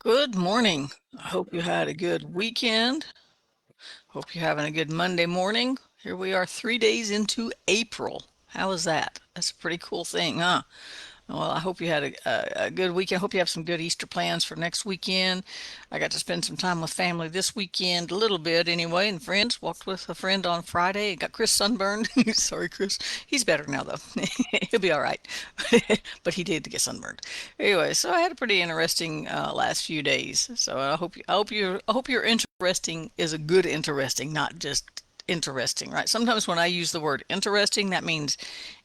Good morning. I hope you had a good weekend. Hope you're having a good Monday morning. Here we are 3 days into April. How is that? That's a pretty cool thing, huh? Well, I hope you had a good weekend. I hope you have some good Easter plans for next weekend. I got to spend some time with family this weekend, a little bit anyway, and friends. Walked with a friend on Friday. Got Chris sunburned. Sorry, Chris. He's better now, though. He'll be all right. But he did get sunburned. Anyway, so I had a pretty interesting last few days. So I hope your interesting is a good interesting, not just interesting, right? Sometimes when I use the word interesting, that means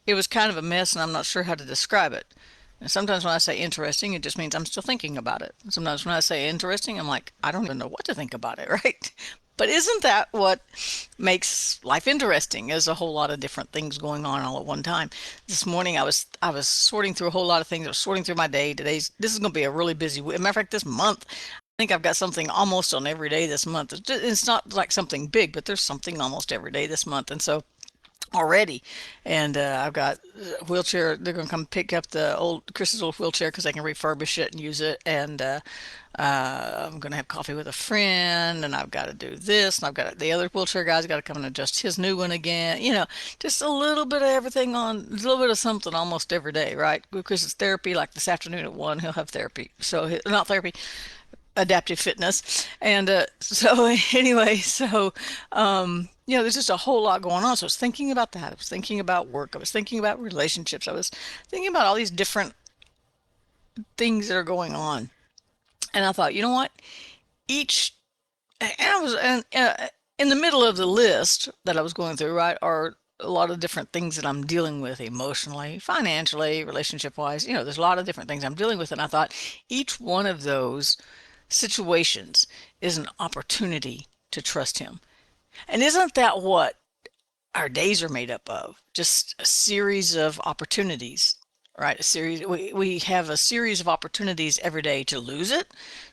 it was kind of a mess and I'm not sure how to describe it. And sometimes when I say interesting, it just means I'm still thinking about it. Sometimes when I say interesting, I'm like, I don't even know what to think about it, right? But isn't that what makes life interesting? There's a whole lot of different things going on all at one time. This morning I was sorting through a whole lot of things. I was sorting through my day. This is going to be a really busy week. Matter of fact, this month I think I've got something almost on every day this month. It's not like something big, but there's something almost every day this month. And so already. And I've got a wheelchair. They're going to come pick up the old Chris's old wheelchair because they can refurbish it and use it. And I'm going to have coffee with a friend, and I've got to do this, and I've got the other wheelchair guy's got to come and adjust his new one again. Just a little bit of everything on, a little bit of something almost every day, right? Because it's therapy. Like this afternoon at 1, he'll have therapy. So not therapy, adaptive fitness. And so anyway, there's just a whole lot going on. So I was thinking about that. I was thinking about work. I was thinking about relationships. I was thinking about all these different things that are going on. And I thought, you know what? Each, and I was in the middle of the list that I was going through, right, are a lot of different things that I'm dealing with emotionally, financially, relationship wise. There's a lot of different things I'm dealing with. And I thought each one of those situations is an opportunity to trust him. And isn't that what our days are made up of? Just a series of opportunities, right? We have a series of opportunities every day to lose it,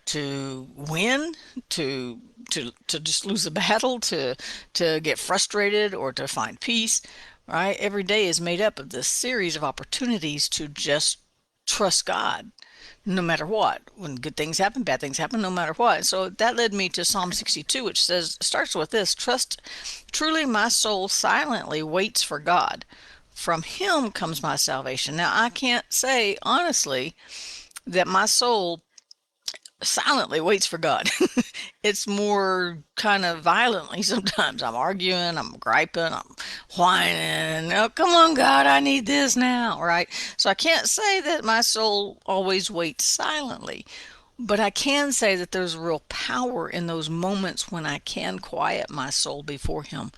to win, to to just lose a battle, to get frustrated or to find peace, right? Every day is made up of this series of opportunities to just trust God no matter what. When good things happen, bad things happen, no matter what. So that led me to Psalm 62, which starts with this: Trust, truly my soul silently waits for God. From him comes my salvation. Now, I can't say honestly that my soul silently waits for God. It's more kind of violently sometimes. I'm arguing, I'm griping, I'm whining. Oh, come on, God, I need this now, right? So I can't say that my soul always waits silently, but I can say that there's real power in those moments when I can quiet my soul before Him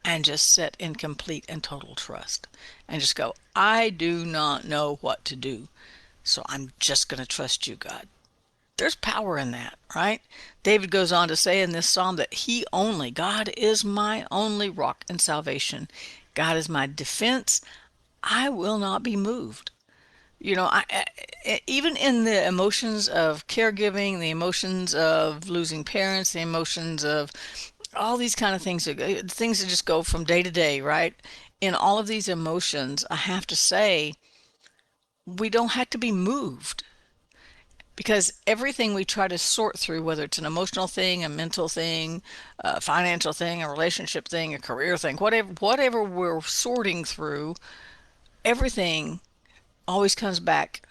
and just sit in complete and total trust and just go, I do not know what to do. So I'm just going to trust you, God. There's power in that, right? David goes on to say in this psalm that God is my only rock and salvation. God is my defense. I will not be moved. Even in the emotions of caregiving, the emotions of losing parents, the emotions of all these kind of things, things that just go from day to day, right? In all of these emotions, I have to say, we don't have to be moved because everything we try to sort through, whether it's an emotional thing, a mental thing, a financial thing, a relationship thing, a career thing, whatever we're sorting through, everything always comes back.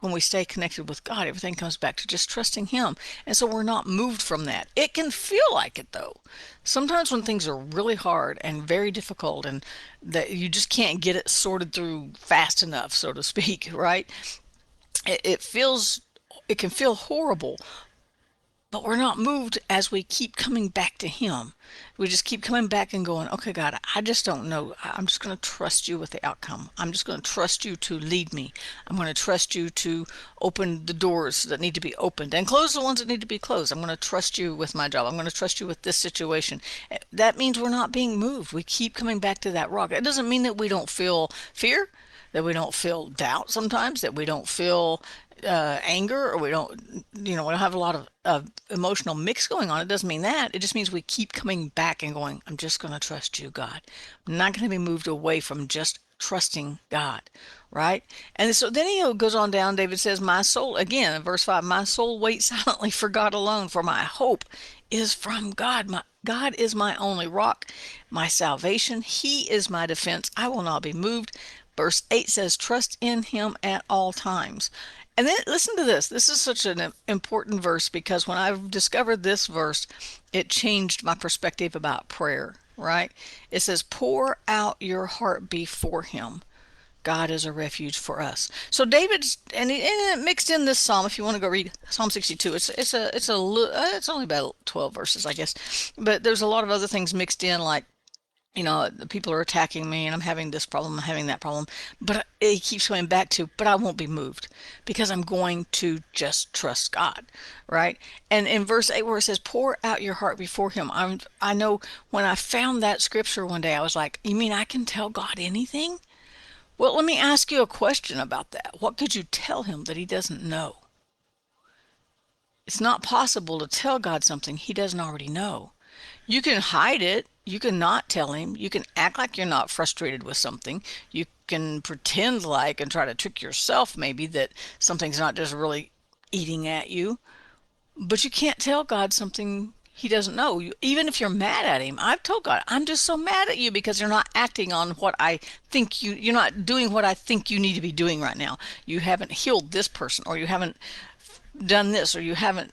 When we stay connected with God, everything comes back to just trusting Him. And so we're not moved from that. It can feel like it though. Sometimes when things are really hard and very difficult and that you just can't get it sorted through fast enough, so to speak, right? It feels, it can feel horrible, but we're not moved as we keep coming back to Him. We just keep coming back and going, okay, God, I just don't know. I'm just going to trust you with the outcome. I'm just going to trust you to lead me. I'm going to trust you to open the doors that need to be opened and close the ones that need to be closed. I'm going to trust you with my job. I'm going to trust you with this situation. That means we're not being moved. We keep coming back to that rock. It doesn't mean that we don't feel fear, that we don't feel doubt sometimes, that we don't feel anger, or we don't have a lot of emotional mix going on. It doesn't mean that. It just means we keep coming back and going, I'm just going to trust you, God. I'm not going to be moved away from just trusting God, right? And so then he goes on down. David says, my soul, again, in verse 5, my soul waits silently for God alone, for my hope is from God. My God is my only rock, my salvation. He is my defense. I will not be moved. Verse 8 says, trust in him at all times. And then listen to this. This is such an important verse because when I discovered this verse, it changed my perspective about prayer, right? It says, pour out your heart before him. God is a refuge for us. So David's and it mixed in this psalm. If you want to go read Psalm 62, it's only about 12 verses, I guess, but there's a lot of other things mixed in, like the people are attacking me and I'm having this problem, I'm having that problem. But it keeps going back to, but I won't be moved because I'm going to just trust God, right? And in verse 8 where it says, pour out your heart before him. I know when I found that scripture one day, I was like, you mean I can tell God anything? Well, let me ask you a question about that. What could you tell him that he doesn't know? It's not possible to tell God something he doesn't already know. You can hide it. You can not tell him. You can act like you're not frustrated with something. You can pretend like and try to trick yourself maybe that something's not just really eating at you. But you can't tell God something he doesn't know. Even if you're mad at him, I've told God, I'm just so mad at you because you're not acting on what I think you're not doing what I think you need to be doing right now. You haven't healed this person, or you haven't done this, or you haven't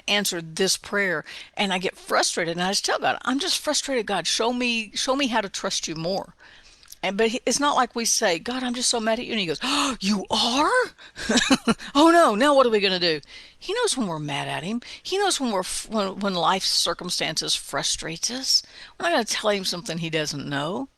answered this prayer. And I get frustrated and I just tell God, I'm just frustrated. God, show me how to trust you more. But it's not like we say, God, I'm just so mad at you. And he goes, oh, you are? Oh no, now what are we going to do? He knows when we're mad at him. He knows when life's circumstances frustrates us. We're not going to tell him something he doesn't know.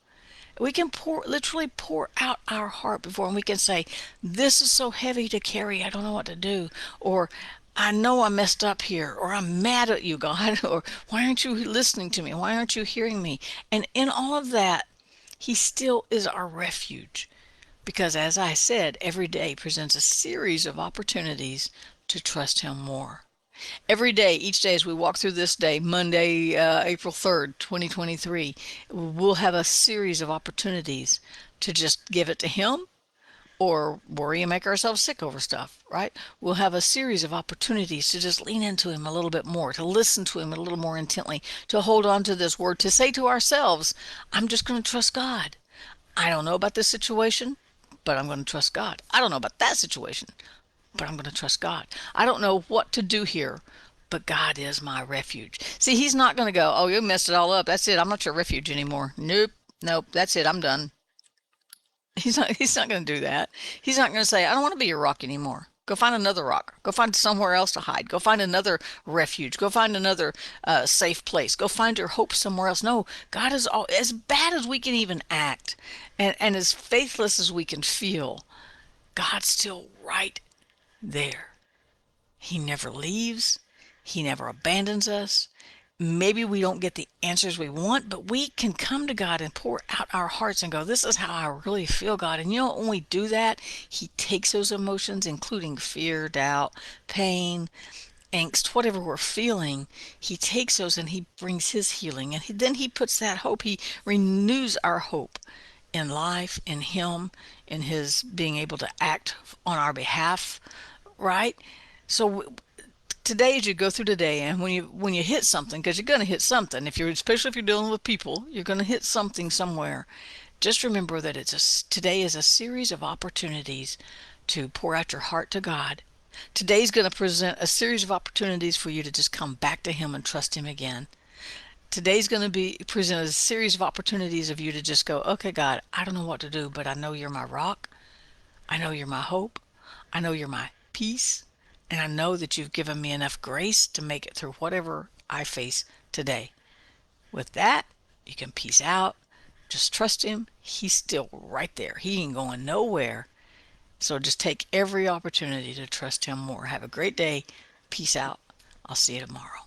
We can literally pour out our heart before him. We can say, this is so heavy to carry. I don't know what to do. Or, I know I messed up here. Or, I'm mad at you, God. Or, why aren't you listening to me? Why aren't you hearing me? And in all of that, he still is our refuge. Because as I said, every day presents a series of opportunities to trust him more. Every day, each day as we walk through this day, Monday, April 3rd, 2023, we'll have a series of opportunities to just give it to him or worry and make ourselves sick over stuff, right? We'll have a series of opportunities to just lean into him a little bit more, to listen to him a little more intently, to hold on to this word, to say to ourselves, I'm just going to trust God. I don't know about this situation, but I'm going to trust God. I don't know about that situation, but I'm going to trust God. I don't know what to do here, but God is my refuge. See, he's not going to go, oh, you messed it all up. That's it. I'm not your refuge anymore. Nope. Nope. That's it. I'm done. He's not going to do that. He's not going to say, I don't want to be your rock anymore. Go find another rock. Go find somewhere else to hide. Go find another refuge. Go find another safe place. Go find your hope somewhere else. No, God is all, as bad as we can even act, and as faithless as we can feel, God's still right there. He never leaves. He never abandons us. Maybe we don't get the answers we want, but we can come to God and pour out our hearts and go, this is how I really feel, God. And when we do that, he takes those emotions, including fear, doubt, pain, angst, whatever we're feeling, he takes those and he brings his healing. And then he puts that hope, he renews our hope in life, in him, in his being able to act on our behalf, right? So today, as you go through the day, and when you hit something, because you're going to hit something, especially if you're dealing with people, you're going to hit something somewhere. Just remember that today is a series of opportunities to pour out your heart to God. Today's going to present a series of opportunities for you to just come back to him and trust him again. Today's going to be present a series of opportunities of you to just go, okay, God, I don't know what to do, but I know you're my rock. I know you're my hope. I know you're my peace. And I know that you've given me enough grace to make it through whatever I face today. With that, you can peace out. Just trust him. He's still right there. He ain't going nowhere. So just take every opportunity to trust him more. Have a great day. Peace out. I'll see you tomorrow.